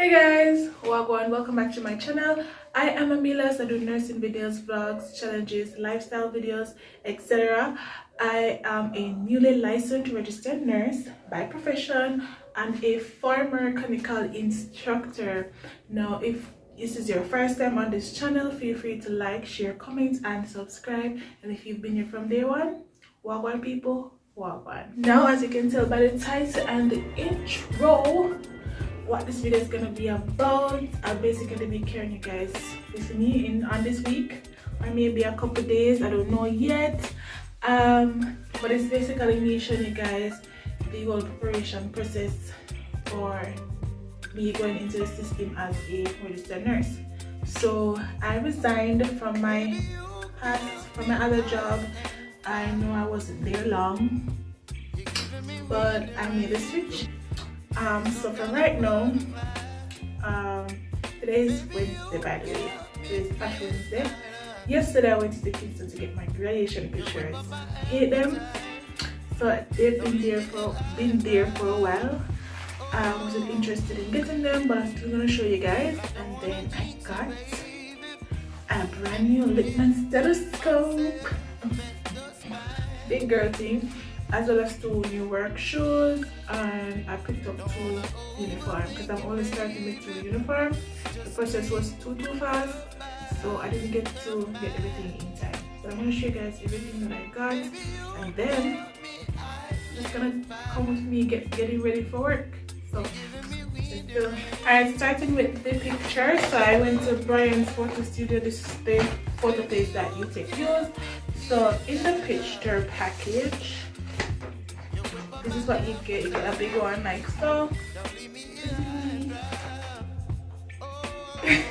Hey guys, welcome back to my channel. I am Ameelahs. I do nursing videos, vlogs, challenges, lifestyle videos, etc. I am a newly licensed registered nurse by profession and a former clinical instructor. Now, if this is your first time on this channel, feel free to like, share, comment, and subscribe. And if you've been here from day one, wagwan people, wagwan. Now, as you can tell by the title and the intro, what this video is going to be about, I'll basically be carrying you guys with me on this week or maybe a couple days, I don't know yet, but it's basically me showing you guys the whole preparation process for me going into the system as a registered nurse. So I resigned from my other job. I know I wasn't there long, but I made a switch. So from right now, today is Wednesday, by the way. Today is Ash Wednesday. Yesterday I went to the Kingston to get my graduation pictures. I hate them. So they've been there for a while. I wasn't interested in getting them, but I'm still gonna show you guys. And then I got a brand new Littman stethoscope. Big girl thing. As well as 2 new work shoes, and I picked up 2 uniforms because I'm only starting with 2 uniforms. The process was too fast, so I didn't get to get everything in time. So I'm going to show you guys everything that I got, and then just gonna come with me getting ready for work. So alright, starting with the picture. So I went to Brian's photo studio. This is the photo place that you take use. So in the picture package, this is what you get. You get a big one like so. This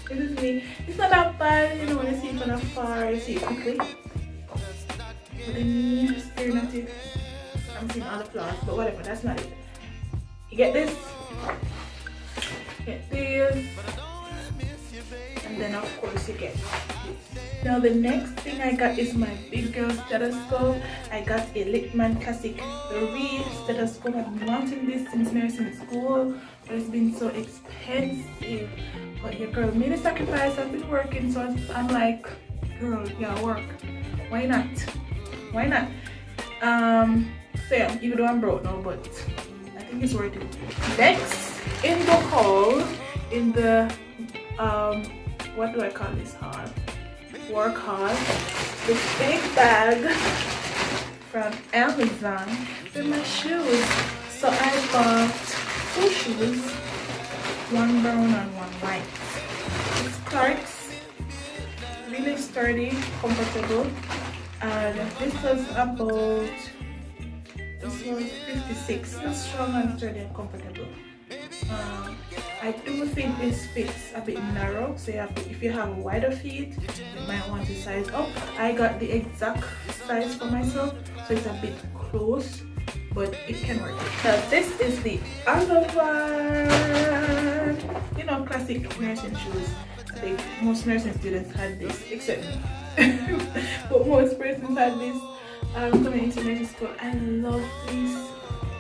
is me. It's not that bad, you know, when you see it from afar, you see it quickly. But then me staring at it, I'm seeing all the flaws, but whatever, that's not it. You get this, and then of course you get this. Now the next thing I got is my big girl stethoscope. I got a Littman Classic 3 stethoscope. I've been wanting this since nursing school, but it's been so expensive. But your girl made a sacrifice. I've been working, so I'm like, girl, yeah, work. Why not? Why not? So yeah, even though I'm broke now, but I think it's worth it. Next, in the haul, in the what do I call this hall? Work hall. This big bag from Amazon with my shoes. So I bought 2 shoes, 1 brown and 1 white. It's Clark's, really sturdy, comfortable, and this was 56. It's strong and sturdy and comfortable. I do think this fits a bit narrow, so if you have wider feet, you might want to size up. I got the exact size for myself, so it's a bit close, but it can work. So this is the other one. You know, classic nursing shoes. I think most nursing students had this, except me. But most persons had this coming into nursing school. I love this.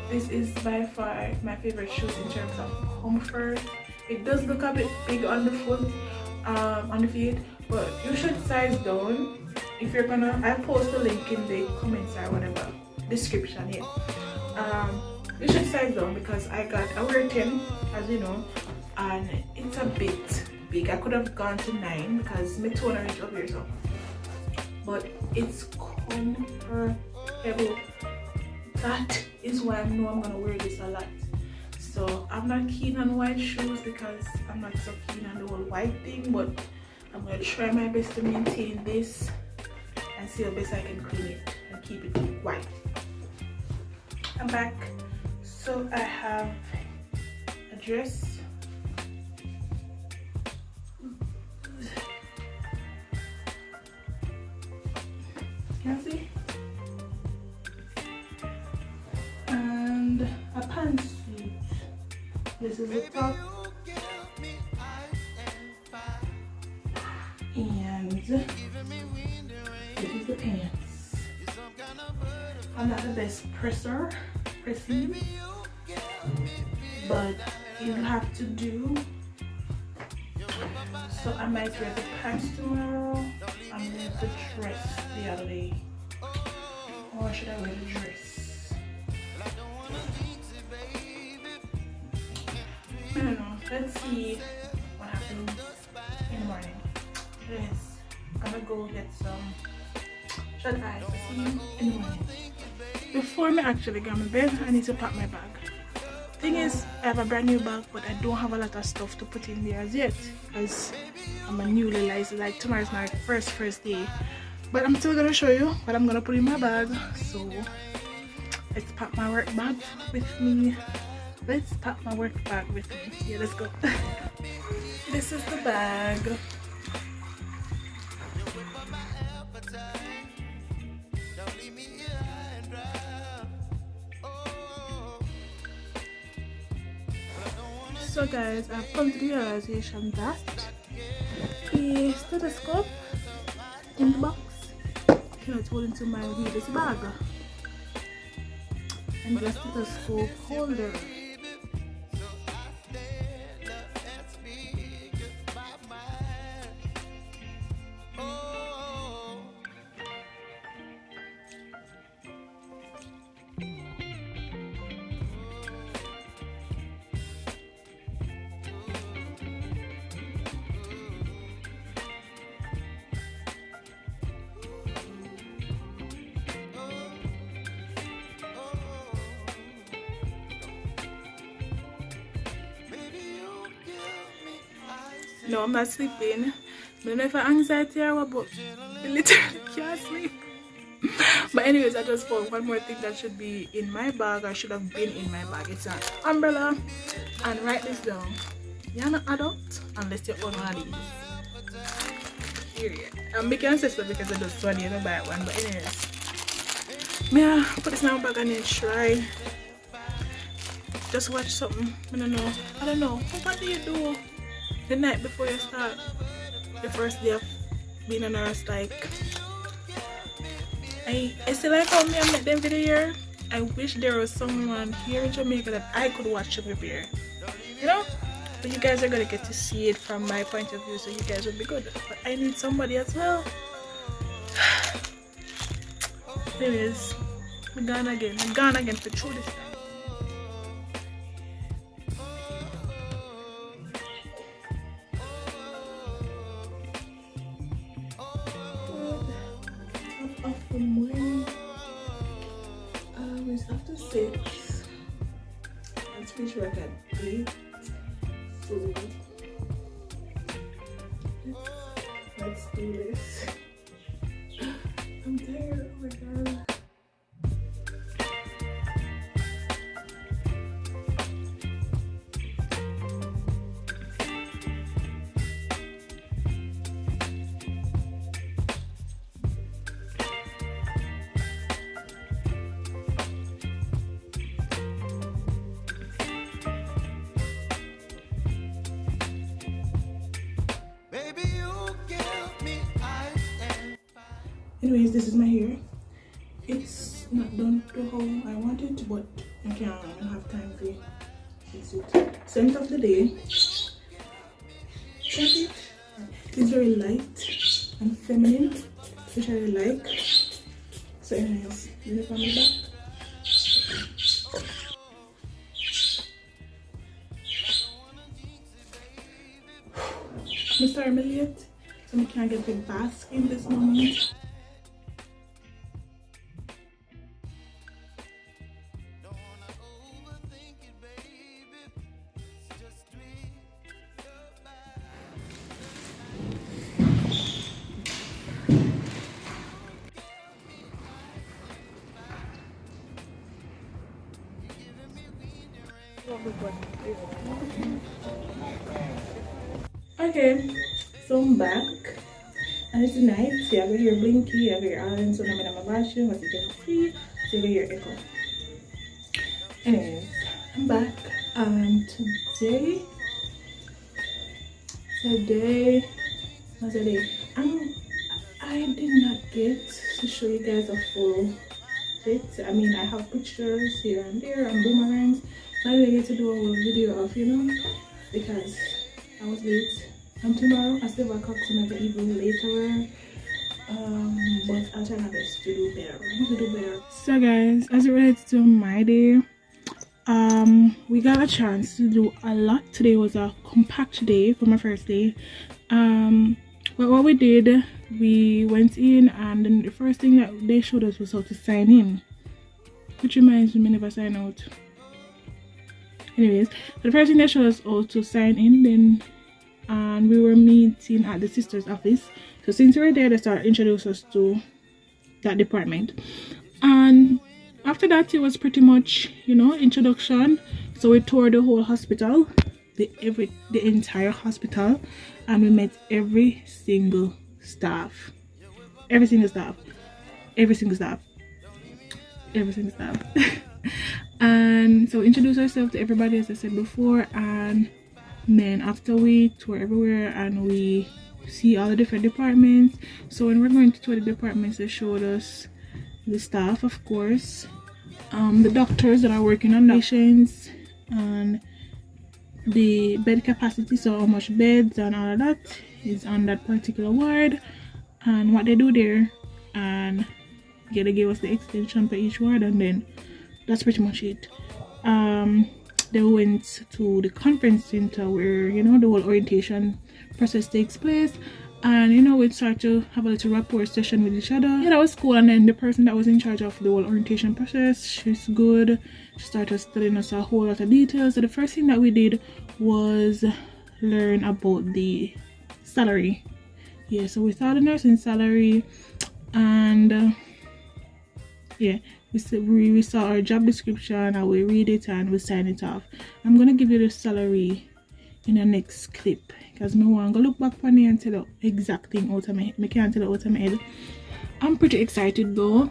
This is by far my favorite shoes in terms of comfort. It does look a bit big on the foot, on the feet, but you should size down. If you're gonna, I'll post a link in the comments or whatever description here. You should size down because I wear 10, as you know, and it's a bit big. I could have gone to 9 because my toner is up here, so. But it's comfortable. That is why I know I'm gonna wear this a lot. So I'm not keen on white shoes because I'm not so keen on the whole white thing, but I'm gonna try my best to maintain this and see how best I can clean it and keep it white. I'm back. So I have a dress. Can you see? And a pantsuit. This is the top. And this is the pants. I'm not the best pressing, but you have to do. So I might wear the pants tomorrow. I'm going to dress the other day. Or should I wear the dress? I don't know. Let's see what happens in the morning. Yes, I'm gonna go get some shut eyes. See you in the morning. Before I actually get on my bed, I need to pack my bag. Thing is, I have a brand new bag, but I don't have a lot of stuff to put in there as yet, because I'm a newly licensed. Like tomorrow's my first day, but I'm still gonna show you what I'm gonna put in my bag. So let's pack my work bag with me. Let's pack my work bag with me. Yeah, let's go. This is the bag. So guys, I've come to the realization that the stethoscope in the box cannot hold into my wheel's bag, and the stethoscope holder. No, I'm not sleeping. I don't know if I have anxiety or what, but I literally can't sleep. But anyways, I just found one more thing that should be in my bag, or should have been in my bag. It's an umbrella. And write this down. You're not adult unless you own one of these. Period. I'm making a sister because I just want you to buy one. But anyways, yeah, put this in my bag and then try. Just watch something. I don't know. What do you do the night before you start the first day of being a nurse? Like, I still like how me I met them video here. I wish there was someone here in Jamaica that I could watch to prepare, you know. But you guys are gonna get to see it from my point of view, so you guys will be good. But I need somebody as well. Anyways, I'm gone again for true this time. The morning, it's after 6. Let's finish work at 8. So let's do this. I'm tired. Oh my god. Anyways, this is my hair. It's not done to how I want it, but I don't have time to fix it. Scent of the day. It's very light and feminine, which I really like. So anyways, let me come back. I'm sorry I'm late, so I can't get the bath in this moment. Okay, so I'm back and it's night. So you have your blinky, you have your island, so I'm in my bathroom, as you can see, so you have your echo. Anyways, I'm back and today was a day. I did not get to show you guys a full fit. I mean, I have pictures here and there and boomerangs, finally get to do a whole video of, you know, because I was late. And tomorrow I still have a cook to make it even later. But I'll try my best to do better. So guys, as it relates to my day, we got a chance to do a lot. Today was a compact day for my first day. But what we did, we went in, and then the first thing that they showed us was how to sign in, which reminds me, never sign out. Anyways, the first thing they showed us how to sign in, then and we were meeting at the sister's office. So since we were there, they started introducing us to that department, and after that it was pretty much, you know, introduction. So we toured the whole hospital, the entire hospital, and we met every single staff. And so we introduced ourselves to everybody, as I said before, and then after we tour everywhere and we see all the different departments. So when we're going to tour the departments, they showed us the staff, of course, the doctors that are working on patients, and the bed capacity, so how much beds and all of that is on that particular ward, and what they do there, and yeah, they gave us the extension for each ward, and then that's pretty much it. They went to the conference center where, you know, the whole orientation process takes place, and you know, we start to have a little rapport session with each other. Yeah, that was cool. And then the person that was in charge of the whole orientation process, she's good. She started telling us a whole lot of details. So the first thing that we did was learn about the salary. Yeah, so we saw the nursing salary, and yeah, we saw our job description, and we read it and we sign it off. I'm gonna give you the salary in the next clip, because I want to look back on it and tell the exact thing out of my head. I can't tell it out of my head. I'm pretty excited though.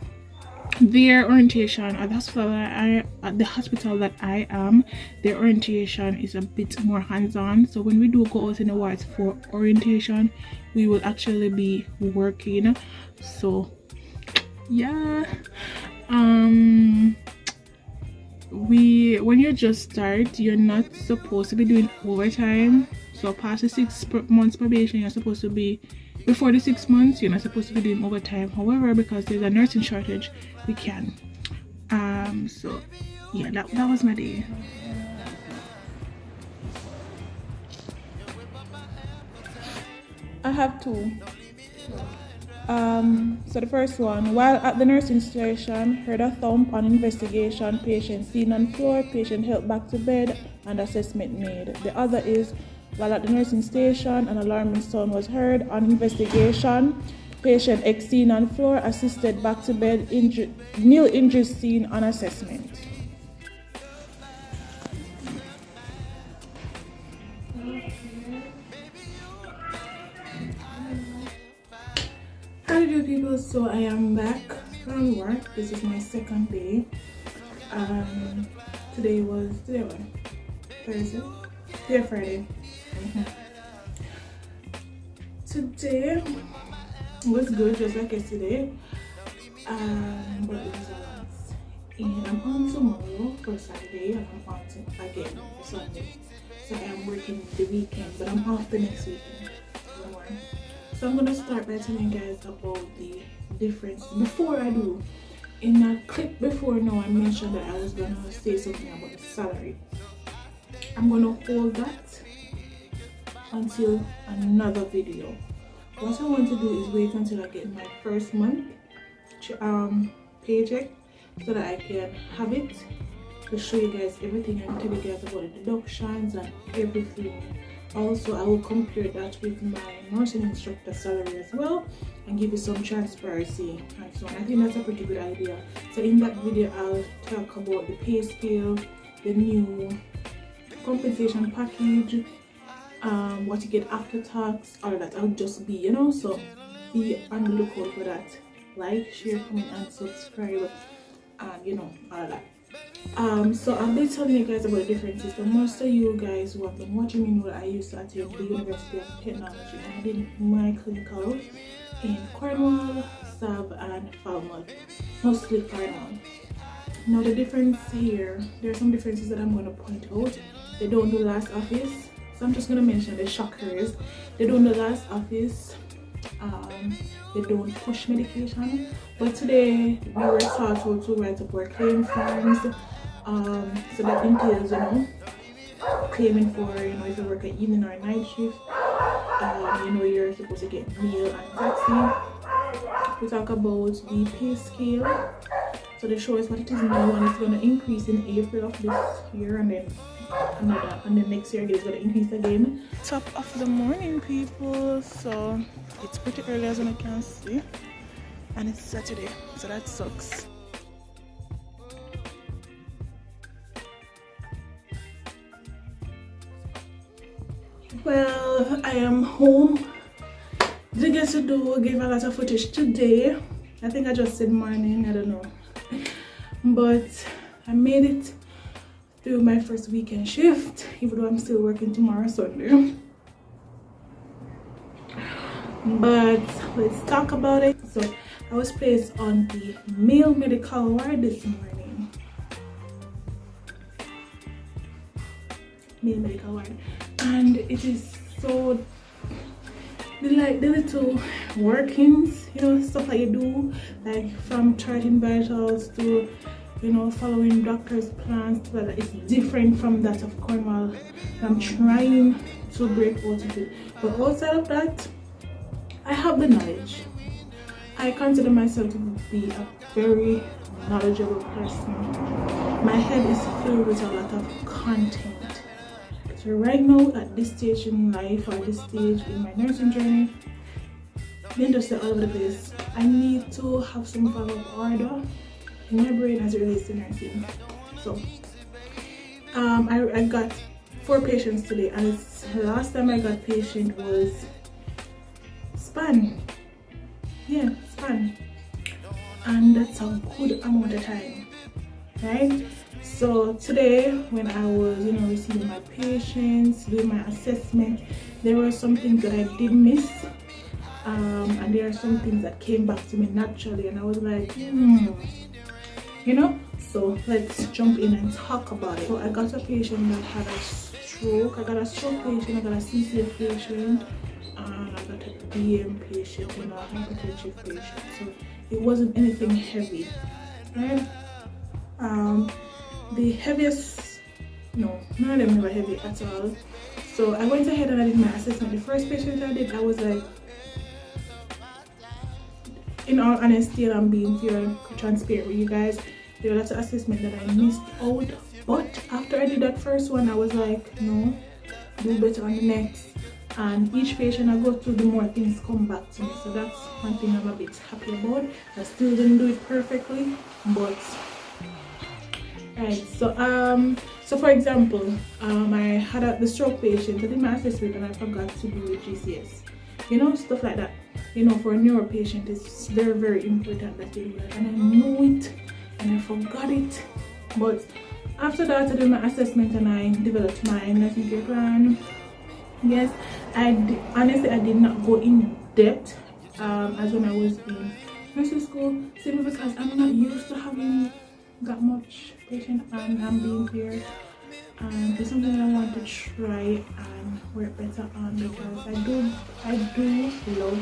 Their orientation at the hospital that I am, their orientation is a bit more hands-on. So when we do go out in the wards for orientation, we will actually be working. So yeah, when you just start, you're not supposed to be doing overtime. So past the 6 months probation, you're supposed to be, before the 6 months, you're not supposed to be doing overtime. However, because there's a nursing shortage, we can. So yeah, that was my day. I have two. So the first one, while at the nursing station, heard a thump on investigation, patient seen on floor, patient helped back to bed, and assessment made. The other is, while at the nursing station, an alarming sound was heard. On investigation, patient X seen on floor, assisted back to bed, nil injuries seen on assessment. How do you do, people? So I am back from work. This is my second day. Today was Thursday? Yeah, Friday. Today was good, just like yesterday. But it was a lot. And I'm on tomorrow for Saturday, and I'm on again Sunday. So I am working the weekend, but I'm off the next weekend. So I'm gonna start by telling you guys about the difference. Before I do, in a clip before now, I mentioned that I was gonna say something about the salary. I'm gonna hold that until another video. What I want to do is wait until I get my first month paycheck, so that I can have it to show you guys everything, and tell you guys about the deductions and everything. Also, I will compare that with my nursing instructor salary as well, and give you some transparency and so on. I think that's a pretty good idea. So in that video, I'll talk about the pay scale, the new compensation package, what you get after tax, all of that. I'll just be, you know, so be on the lookout for that. Like, share, comment, and subscribe, and you know, all of that. So I'll be telling you guys about the differences. So most of you guys who have been watching me know that I used to attend the University of Technology, and I did my clinical in Cornwall, Sab, and Falmouth, mostly Cornwall. Now the difference here, there are some differences that I'm going to point out. They don't do last office, so I'm just going to mention the shockers. They don't do last office. They don't push medication, but today we were taught how to write up our claim forms. So that entails, you know, claiming for, you know, if you work an evening or a night shift, you know, you're supposed to get meal and taxi. We talk about the pay scale. So they show us what it is now, and it's going to increase in April of this year, and then another, and then next year it's going to increase again. Top of the morning, people. So it's pretty early as you can see, and it's Saturday, so that sucks. Well, I am home. Didn't get to give a lot of footage today. I think I just said morning, I don't know. But I made it through my first weekend shift, even though I'm still working tomorrow, Sunday. But let's talk about it. So I was placed on the male medical ward this morning. Male medical ward. And it is so, the little workings, you know, stuff that you do, like from charting vitals to, you know, following doctor's plans, well, it's different from that of Cornwall. I'm trying to break out of it, but outside of that, I have the knowledge. I consider myself to be a very knowledgeable person. My head is filled with a lot of content. So right now, at this stage in life, or this stage in my nursing journey, the industry all over the place, I need to have some form of order in my brain as it relates to nursing. So I got 4 patients today, and the last time I got patient was span. Yeah, span. And that's a good amount of time, right? So today, when I was, you know, receiving my patients, doing my assessment, there were some things that I did miss, and there are some things that came back to me naturally, and I was like, you know. So let's jump in and talk about it. So I got a patient that had a stroke. I got a stroke patient, I got a CCF patient, and I got a DM patient and a hypertensive patient. So it wasn't anything heavy, right? The heaviest, no, none of them were heavy at all. So I went ahead and I did my assessment. The first patient I did, I was like, in all honesty, and I'm being fair, transparent with you guys, there were lots of assessment that I missed out. But after I did that first one, I was like, no, do better on the next. And each patient I go through, the more things come back to me. So that's one thing I'm a bit happy about. I still didn't do it perfectly, but right. So for example, I had the stroke patient. I did my assessment and I forgot to do the GCS. You know, stuff like that. You know, for a neuro patient, it's very, very important that you do that. And I knew it and I forgot it. But after that, I did my assessment and I developed my nursing care plan. Yes, honestly, I did not go in depth as when I was in nursing school, simply because I'm not used to having that much patient, and I'm being fair. And it's something I want to try and work better on, because I do love,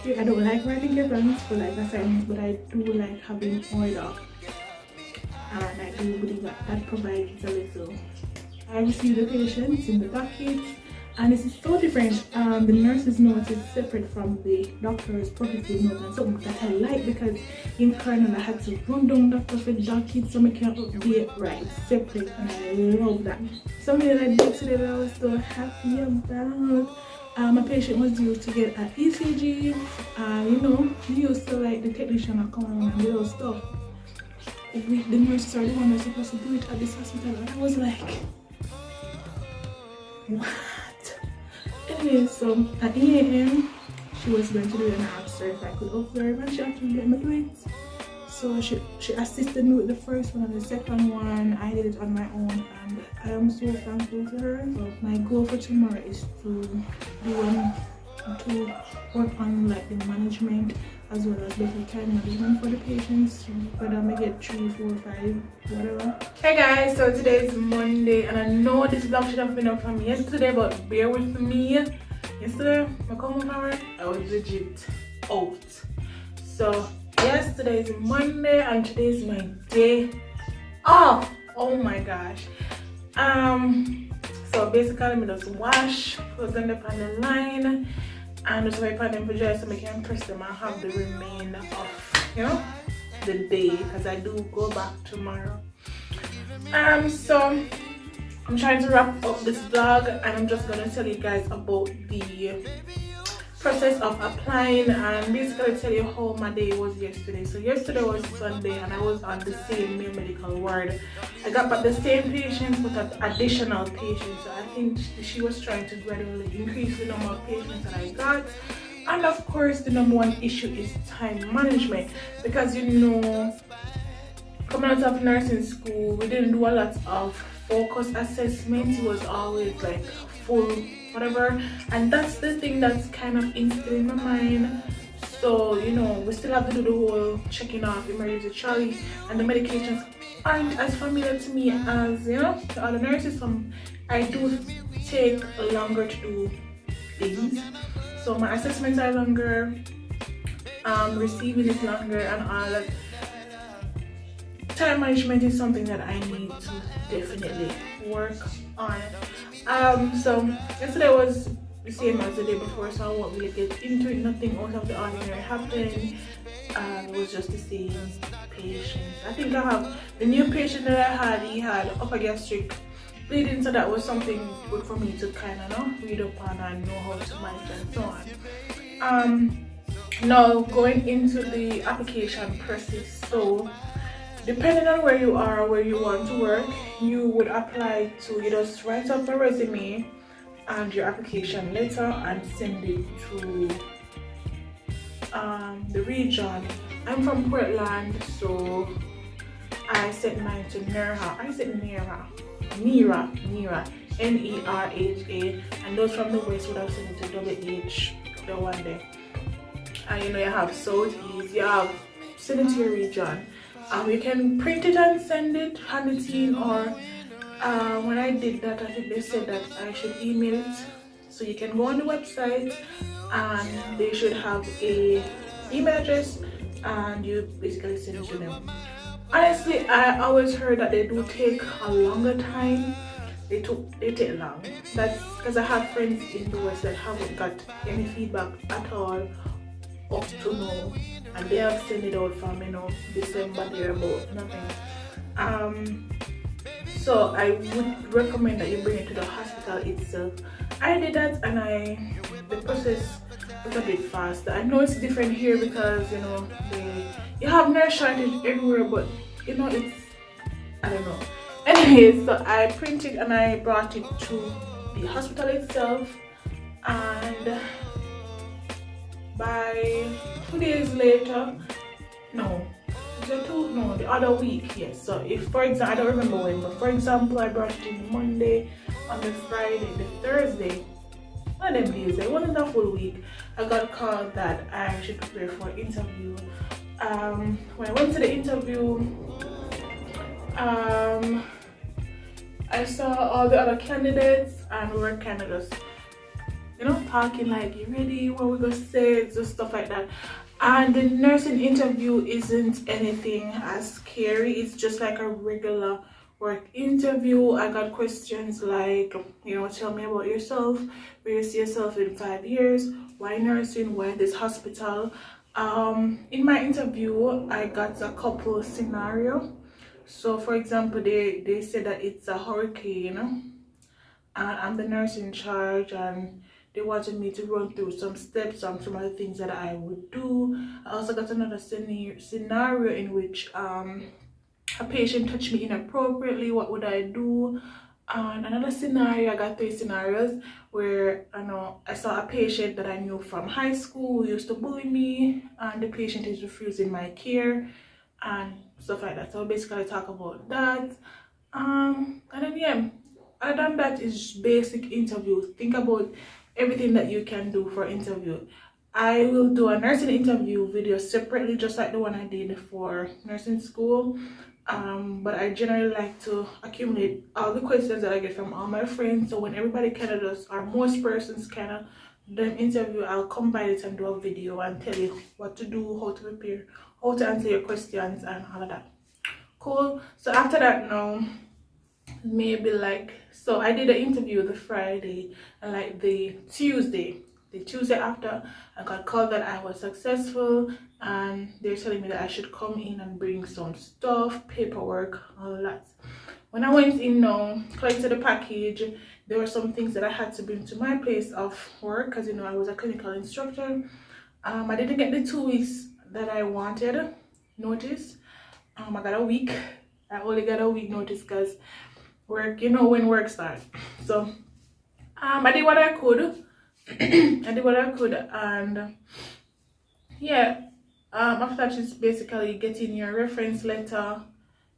I don't like writing care plans for like assignments, but I do like having order, and I do believe that provides a little. I receive the patients in the docket, and this is so different. The nurse's note is separate from the doctor's protective note, and something that I like, because in Cornwall I had to run down doctor for docket so I can update right separate, and I love that. Something that I did today that I was so happy about. My patient was due to get an ECG, you know, you used to like the technician are coming and do those stuff. The nurses are the one that's supposed to do it at this hospital, and I was like, what? Anyway, so at 8 AM, she was going to do it, and I asked her if I could observe, and she actually let me do it. So she assisted me with the first one, and the second one I did it on my own, and I am so thankful to her. So my goal for tomorrow is to work on like the management as well as better time management for the patients, whether I get 3, 4, 5, whatever. Hey guys, so today is Monday and I know this vlog should have been up from yesterday, but bear with me. Yesterday, I come home from work, I was legit out. So yesterday is Monday and today is my day off. Oh my gosh. So basically I'm just wash, put them up on the line, and just wait for them to dry so I can press them and have the remainder of, you know, the day, because I do go back tomorrow. So I'm trying to wrap up this vlog and I'm just gonna tell you guys about the process of applying and basically tell you how my day was yesterday. So yesterday was Sunday and I was on the same male medical ward. I got back the same patients with an additional patient. So I think she was trying to gradually increase the number of patients that I got. And of course the number one issue is time management, because you know, coming out of nursing school we didn't do a lot of focus assessment. It was always like full whatever, and that's the thing that's kind of instilled in my mind. So you know, we still have to do the whole checking off emergency trolley, and the medications aren't as familiar to me as, you know, the other nurses. I do take longer to do things, so my assessments are longer, receiving is longer, and all that. Time management is something that I need to definitely work on. So yesterday was the same as the day before, so I won't really get into it. Nothing out of the ordinary happened. It was just the same patients. I think I have the new patient that I had, he had upper gastric bleeding, so that was something good for me to kind of read up on and know how to manage and so on. Now going into the application process. So depending on where you are, where you want to work, you would apply to, you just write up a resume and your application letter and send it to the region. I'm from Portland, so I sent mine to NERHA. I said NERHA, NERHA, and those from the west would have sent it to WH the one day. And you know, you have Southeast, you have send it to your region. You can print it and send it, hand it in, or when I did that, I think they said that I should email it. So you can go on the website and they should have a email address and you basically send it to them. Honestly, I always heard that they do take a longer time. They take long. That's because I have friends in the West that haven't got any feedback at all up to now, and they have sent it out from, you know, December there about nothing. So I would recommend that you bring it to the hospital itself. I did that and the process was a bit faster. I know it's different here because, you know, you have nurse shortage everywhere, but you know, it's, I don't know. Anyway, so I printed and I brought it to the hospital itself, and by 2 days later, the other week, yes. So if, for example, I don't remember when, but for example, I brought it in Monday, on the Friday, the Thursday, one of them days, it wasn't a full week, I got called that I should prepare for an interview. When I went to the interview, I saw all the other candidates and we were kind of just, you know, talking like, you ready, what we gonna say, just stuff like that. And the nursing interview isn't anything as scary. It's just like a regular work interview. I got questions like, you know, tell me about yourself, where you see yourself in 5 years, why nursing, why this hospital. In my interview, I got a couple scenario. So for example, they said that it's a hurricane and I'm the nurse in charge, and they wanted me to run through some steps on some of the things that I would do. I also got another scenario in which a patient touched me inappropriately. What would I do? And another scenario, I got 3 scenarios where I saw a patient that I knew from high school who used to bully me, and the patient is refusing my care and stuff like that. So basically I talk about that. And then yeah, other than that is basic interview. Think about everything that you can do for interview. I will do a nursing interview video separately, just like the one I did for nursing school. But I generally like to accumulate all the questions that I get from all my friends, so when everybody kind of does, or most persons kind of them interview, I'll combine it and do a video and tell you what to do, how to prepare, how to answer your questions and all of that. Cool. So after that, now maybe like, so I did the interview the Friday, and like the Tuesday after, I got called that I was successful, and they're telling me that I should come in and bring some stuff, paperwork, all that. When I went in now, collected the package, there were some things that I had to bring to my place of work, because you know I was a clinical instructor. I didn't get the 2 weeks that I wanted notice. I got a week. I only got a week notice because work, you know, when work starts. So I did what I could. I did what I could, and yeah, after that is basically getting your reference letter,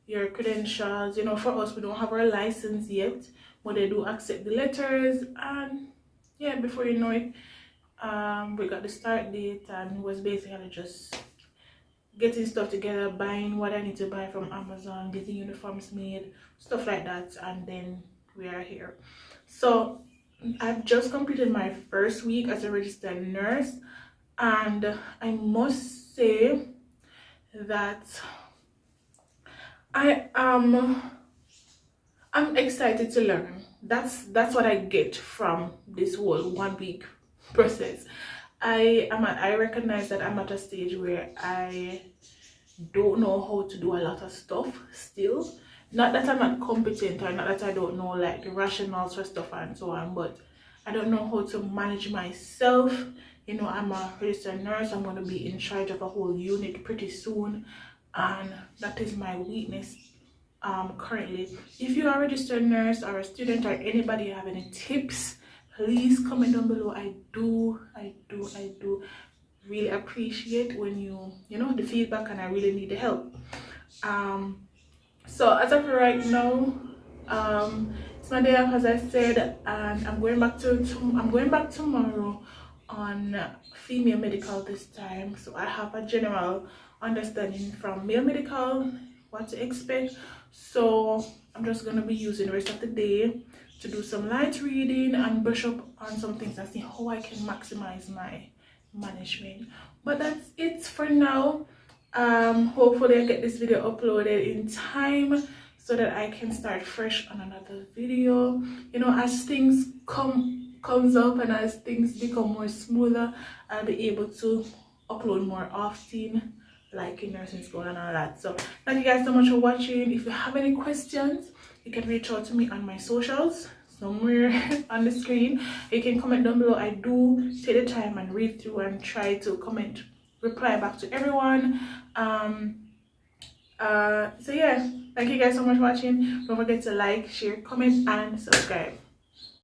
your credentials. You know, for us, we don't have our license yet, but they do accept the letters, and yeah, before you know it, we got the start date, and it was basically just getting stuff together, buying what I need to buy from Amazon, getting uniforms made, stuff like that, and then we are here. So I've just completed my first week as a registered nurse, and I must say that I'm excited to learn. That's what I get from this whole 1 week process. I recognize that I'm at a stage where I don't know how to do a lot of stuff still. Not that I'm not competent, or not that I don't know like the rationales for stuff and so on, but I don't know how to manage myself. You know, I'm a registered nurse. I'm going to be in charge of a whole unit pretty soon, and that is my weakness currently. If you are a registered nurse or a student, or anybody have any tips, please comment down below. I do really appreciate when you know the feedback, and I really need the help. So as of right now, it's my day off, as I said, and I'm going back tomorrow on female medical this time, so I have a general understanding from male medical what to expect. So I'm just going to be using the rest of the day to do some light reading and brush up on some things and see how I can maximize my management. But that's it for now. Hopefully I get this video uploaded in time so that I can start fresh on another video. You know, as things comes up and as things become more smoother, I'll be able to upload more often, like in nursing school and all that. So thank you guys so much for watching. If you have any questions, you can reach out to me on my socials somewhere on the screen. You can comment down below. I do take the time and read through and try to reply back to everyone. So yeah, thank you guys so much for watching. Don't forget to like, share, comment, and subscribe.